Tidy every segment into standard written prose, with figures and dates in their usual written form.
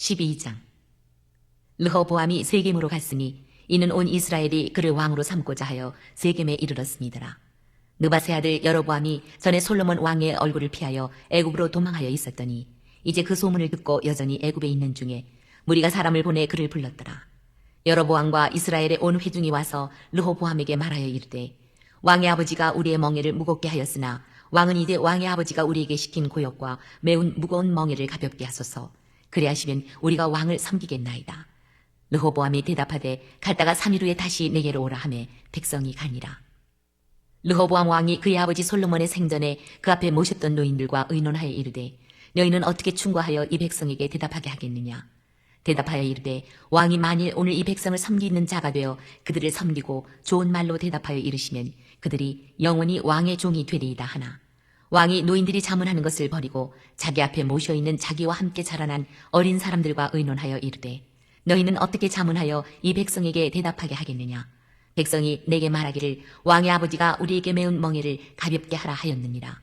12장. 르호보암이 세겜으로 갔으니 이는 온 이스라엘이 그를 왕으로 삼고자 하여 세겜에 이르렀습니다라. 느밧의 아들 여로보암이 전에 솔로몬 왕의 얼굴을 피하여 애굽으로 도망하여 있었더니 이제 그 소문을 듣고 여전히 애굽에 있는 중에 무리가 사람을 보내 그를 불렀더라. 여로보암과 이스라엘의 온 회중이 와서 르호보암에게 말하여 이르되 왕의 아버지가 우리의 멍에를 무겁게 하였으나 왕은 이제 왕의 아버지가 우리에게 시킨 고역과 매운 무거운 멍에를 가볍게 하소서. 그리하시면 우리가 왕을 섬기겠나이다. 르호보암이 대답하되 갔다가 3일 후에 다시 내게로 오라 하매 백성이 가니라. 르호보암 왕이 그의 아버지 솔로몬의 생전에 그 앞에 모셨던 노인들과 의논하여 이르되 너희는 어떻게 충고하여 이 백성에게 대답하게 하겠느냐. 대답하여 이르되 왕이 만일 오늘 이 백성을 섬기는 자가 되어 그들을 섬기고 좋은 말로 대답하여 이르시면 그들이 영원히 왕의 종이 되리이다 하나 왕이 노인들이 자문하는 것을 버리고 자기 앞에 모셔있는 자기와 함께 자라난 어린 사람들과 의논하여 이르되 너희는 어떻게 자문하여 이 백성에게 대답하게 하겠느냐. 백성이 내게 말하기를 왕의 아버지가 우리에게 메운 멍에를 가볍게 하라 하였느니라.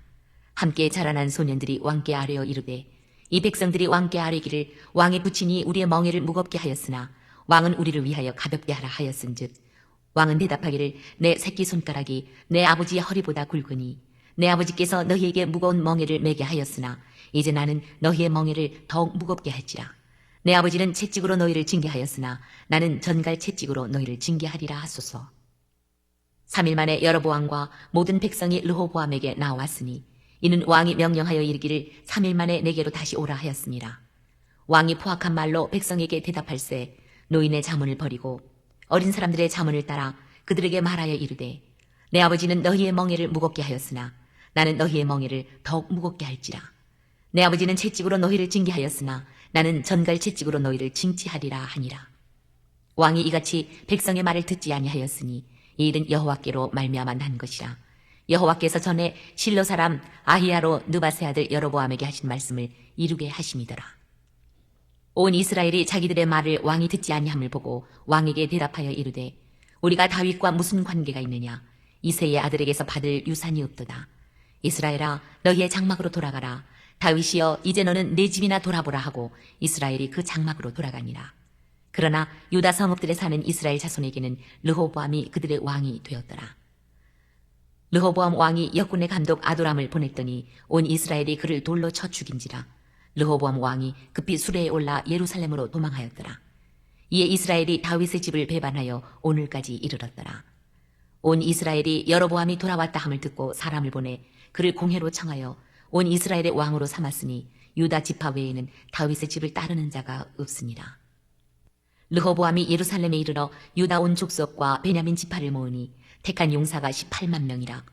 함께 자라난 소년들이 왕께 아뢰어 이르되 이 백성들이 왕께 아뢰기를 왕의 부친이 우리의 멍에를 무겁게 하였으나 왕은 우리를 위하여 가볍게 하라 하였은즉 왕은 대답하기를 내 새끼손가락이 내 아버지의 허리보다 굵으니 내 아버지께서 너희에게 무거운 멍에를 매게 하였으나 이제 나는 너희의 멍에를 더욱 무겁게 할지라. 내 아버지는 채찍으로 너희를 징계하였으나 나는 전갈 채찍으로 너희를 징계하리라 하소서. 3일 만에 여로보암과 모든 백성이 르호보암에게 나왔으니 이는 왕이 명령하여 이르기를 3일 만에 내게로 다시 오라 하였습니다. 왕이 포악한 말로 백성에게 대답할세 노인의 자문을 버리고 어린 사람들의 자문을 따라 그들에게 말하여 이르되 내 아버지는 너희의 멍에를 무겁게 하였으나 나는 너희의 멍에를 더욱 무겁게 할지라. 내 아버지는 채찍으로 너희를 징계하였으나 나는 전갈 채찍으로 너희를 징치하리라 하니라. 왕이 이같이 백성의 말을 듣지 아니하였으니 이 일은 여호와께로 말미암아 난 것이라. 여호와께서 전에 실로 사람 아히야로 느밧의 아들 여로보암에게 하신 말씀을 이루게 하심이더라. 온 이스라엘이 자기들의 말을 왕이 듣지 아니함을 보고 왕에게 대답하여 이르되 우리가 다윗과 무슨 관계가 있느냐. 이새의 아들에게서 받을 유산이 없도다. 이스라엘아 너희의 장막으로 돌아가라. 다윗이여 이제 너는 내 집이나 돌아보라 하고 이스라엘이 그 장막으로 돌아가니라. 그러나 유다 성읍들에 사는 이스라엘 자손에게는 르호보암이 그들의 왕이 되었더라. 르호보암 왕이 역군의 감독 아도람을 보냈더니 온 이스라엘이 그를 돌로 쳐 죽인지라. 르호보암 왕이 급히 수레에 올라 예루살렘으로 도망하였더라. 이에 이스라엘이 다윗의 집을 배반하여 오늘까지 이르렀더라. 온 이스라엘이 여로보암이 돌아왔다 함을 듣고 사람을 보내 그를 공회로 청하여 온 이스라엘의 왕으로 삼았으니 유다 지파 외에는 다윗의 집을 따르는 자가 없으니라. 르호보암이 예루살렘에 이르러 유다 온 족속과 베냐민 지파를 모으니 택한 용사가 18만 명이라.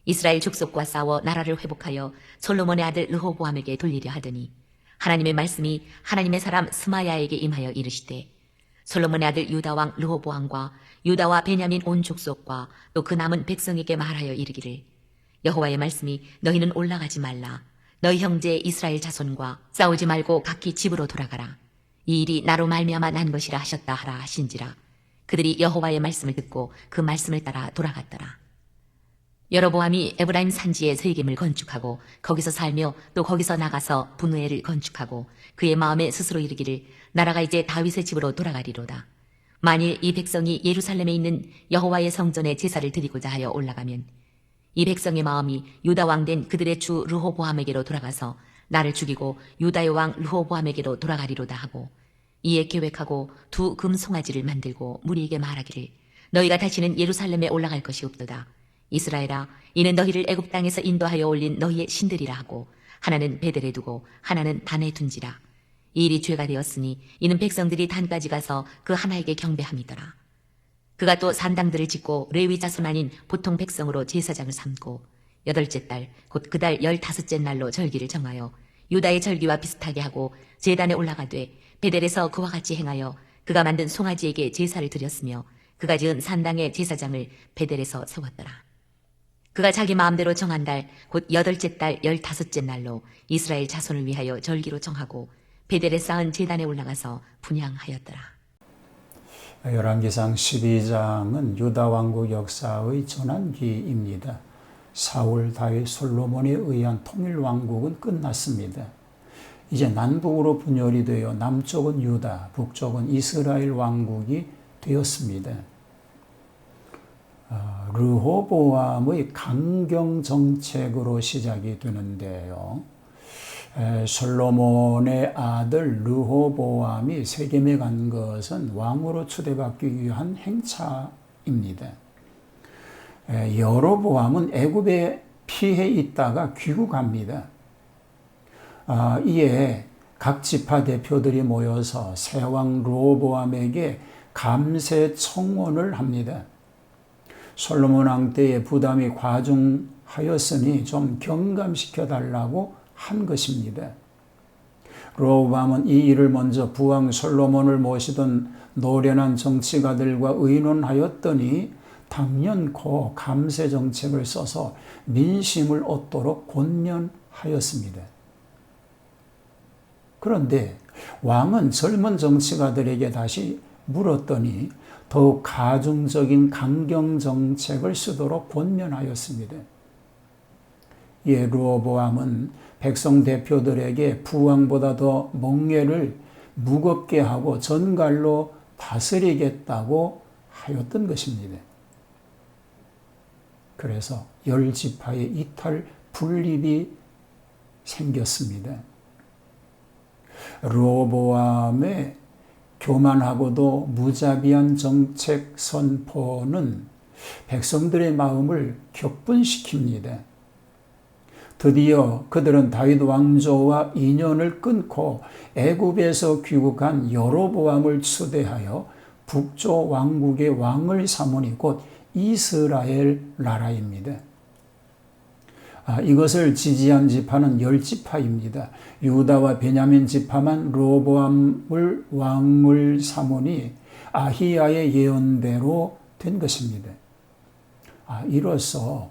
이스라엘 족속과 싸워 나라를 회복하여 솔로몬의 아들 르호보암에게 돌리려 하더니 하나님의 말씀이 하나님의 사람 스마야에게 임하여 이르시되 솔로몬의 아들 유다 왕 르호보암과 유다와 베냐민 온 족속과 또 그 남은 백성에게 말하여 이르기를 여호와의 말씀이 너희는 올라가지 말라. 너희 형제 이스라엘 자손과 싸우지 말고 각기 집으로 돌아가라. 이 일이 나로 말미암아 난 것이라 하셨다 하라 하신지라. 그들이 여호와의 말씀을 듣고 그 말씀을 따라 돌아갔더라. 여로보암이 에브라임 산지에 세겜을 건축하고 거기서 살며 또 거기서 나가서 분우엘을 건축하고 그의 마음에 스스로 이르기를 나라가 이제 다윗의 집으로 돌아가리로다. 만일 이 백성이 예루살렘에 있는 여호와의 성전에 제사를 드리고자 하여 올라가면 이 백성의 마음이 유다 왕 된 그들의 주 르호보암에게로 돌아가서 나를 죽이고 유다의 왕 르호보암에게로 돌아가리로다 하고 이에 계획하고 두 금송아지를 만들고 무리에게 말하기를 너희가 다시는 예루살렘에 올라갈 것이 없도다. 이스라엘아 이는 너희를 애굽 땅에서 인도하여 올린 너희의 신들이라 하고 하나는 베델에 두고 하나는 단에 둔지라. 이 일이 죄가 되었으니 이는 백성들이 단까지 가서 그 하나에게 경배함이더라. 그가 또 산당들을 짓고 레위 자손 아닌 보통 백성으로 제사장을 삼고 8째 달 곧 그 달 15째 날로 절기를 정하여 유다의 절기와 비슷하게 하고 제단에 올라가되 베델에서 그와 같이 행하여 그가 만든 송아지에게 제사를 드렸으며 그가 지은 산당의 제사장을 베델에서 세웠더라. 그가 자기 마음대로 정한 달 곧 8째 달 15째 날로 이스라엘 자손을 위하여 절기로 정하고 베델에 쌓은 제단에 올라가서 분향하였더라. 열왕기상 12장은 유다 왕국 역사의 전환기입니다. 사울, 다윗, 솔로몬에 의한 통일 왕국은 끝났습니다. 이제 남북으로 분열이 되어 남쪽은 유다, 북쪽은 이스라엘 왕국이 되었습니다. 르호보암의 강경 정책으로 시작이 되는데요. 솔로몬의 아들 르호보암이 세겜에 간 것은 왕으로 초대받기 위한 행차입니다. 여로보암은 애굽에 피해 있다가 귀국합니다. 이에 각 지파 대표들이 모여서 새왕 르호보암에게 감세 청원을 합니다. 솔로몬 왕 때의 부담이 과중하였으니 좀 경감시켜 달라고 한 것입니다. 르호보암은 이 일을 먼저 부왕 솔로몬을 모시던 노련한 정치가들과 의논하였더니 당연코 감세 정책을 써서 민심을 얻도록 권면하였습니다. 그런데 왕은 젊은 정치가들에게 다시 물었더니 더욱 가중적인 강경 정책을 쓰도록 권면하였습니다. 이에 르호보암은 백성 대표들에게 부왕보다 더 멍에를 무겁게 하고 전갈로 다스리겠다고 하였던 것입니다. 그래서 10지파의 이탈 분립이 생겼습니다. 르호보암의 교만하고도 무자비한 정책 선포는 백성들의 마음을 격분시킵니다. 드디어 그들은 다윗 왕조와 인연을 끊고 애굽에서 귀국한 여로보암을 추대하여 북쪽 왕국의 왕을 삼으니 곧 이스라엘 나라입니다. 이것을 지지한 지파는 10지파입니다. 유다와 베냐민 지파만 르호보암을 왕을 삼으니 아히야의 예언대로 된 것입니다. 이로써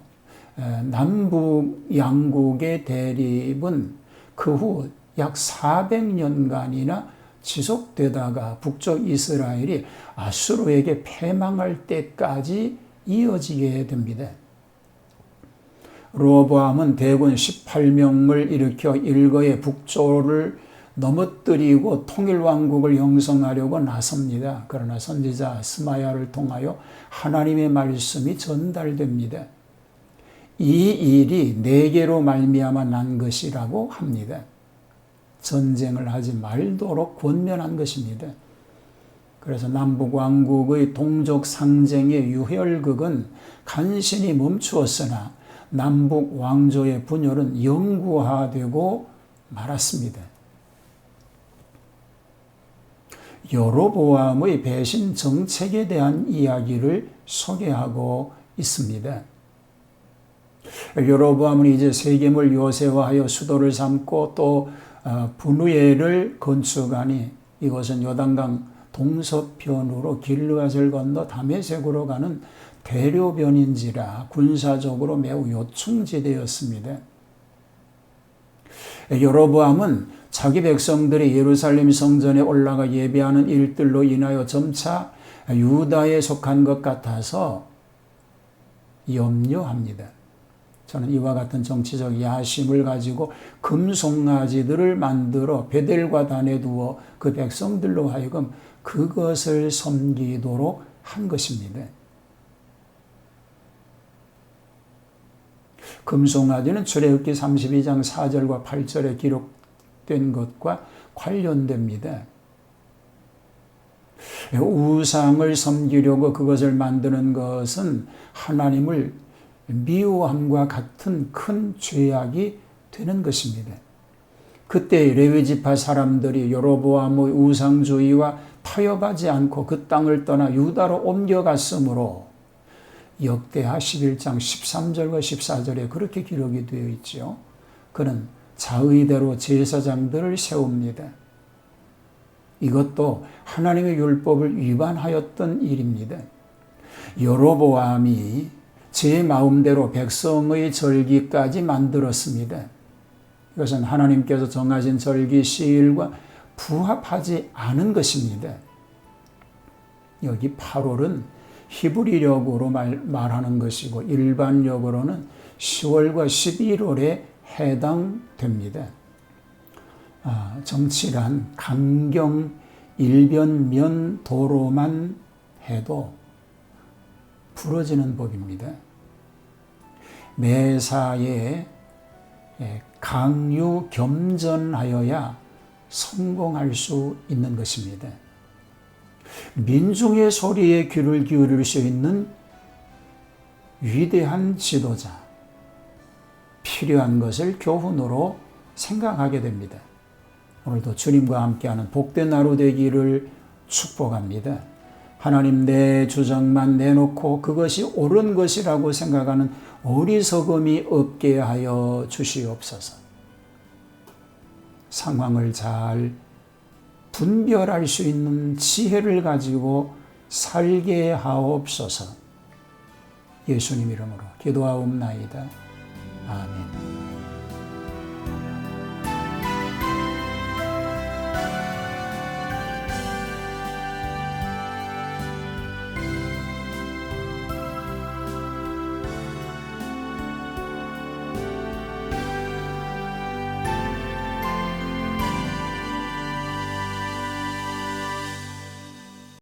남북 양국의 대립은 그 후 약 400년간이나 지속되다가 북쪽 이스라엘이 아수르에게 패망할 때까지 이어지게 됩니다. 르호보암은 대군 18명을 일으켜 일거의 북조를 넘어뜨리고 통일왕국을 형성하려고 나섭니다. 그러나 선지자 스마야를 통하여 하나님의 말씀이 전달됩니다. 이 일이 내게로 말미암아 난 것이라고 합니다. 전쟁을 하지 말도록 권면한 것입니다. 그래서 남북왕국의 동족 상쟁의 유혈극은 간신히 멈추었으나 남북 왕조의 분열은 영구화되고 말았습니다. 여로보암의 배신 정책에 대한 이야기를 소개하고 있습니다. 여로보암은 이제 세겜을 요새화하여 수도를 삼고 또 분우엘을 건축하니 이곳은 요단강 동서편으로 길르앗을 건너 다메섹으로 가는 대로변인지라 군사적으로 매우 요충지대였습니다. 여로보암은 자기 백성들이 예루살렘 성전에 올라가 예배하는 일들로 인하여 점차 유다에 속한 것 같아서 염려합니다. 저는 이와 같은 정치적 야심을 가지고 금송아지들을 만들어 베델과 단에 두어 그 백성들로 하여금 그것을 섬기도록 한 것입니다. 금송아지는 출애굽기 32장 4절과 8절에 기록된 것과 관련됩니다. 우상을 섬기려고 그것을 만드는 것은 하나님을 미워함과 같은 큰 죄악이 되는 것입니다. 그때 레위지파 사람들이 여로보암의 우상주의와 타협하지 않고 그 땅을 떠나 유다로 옮겨갔으므로 역대하 11장 13절과 14절에 그렇게 기록이 되어 있죠. 그는 자의대로 제사장들을 세웁니다. 이것도 하나님의 율법을 위반하였던 일입니다. 여로보암이 제 마음대로 백성의 절기까지 만들었습니다. 이것은 하나님께서 정하신 절기 시일과 부합하지 않은 것입니다. 여기 8월은 히브리력으로 말하는 것이고 일반력으로는 10월과 11월에 해당됩니다. 정치란 강경 일변면 도로만 해도 부러지는 법입니다. 매사에 강유 겸전하여야 성공할 수 있는 것입니다. 민중의 소리에 귀를 기울일 수 있는 위대한 지도자, 필요한 것을 교훈으로 생각하게 됩니다. 오늘도 주님과 함께하는 복된 하루 되기를 축복합니다. 하나님, 내 주장만 내놓고 그것이 옳은 것이라고 생각하는 어리석음이 없게 하여 주시옵소서. 상황을 잘 분별할 수 있는 지혜를 가지고 살게 하옵소서. 예수님 이름으로 기도하옵나이다. 아멘.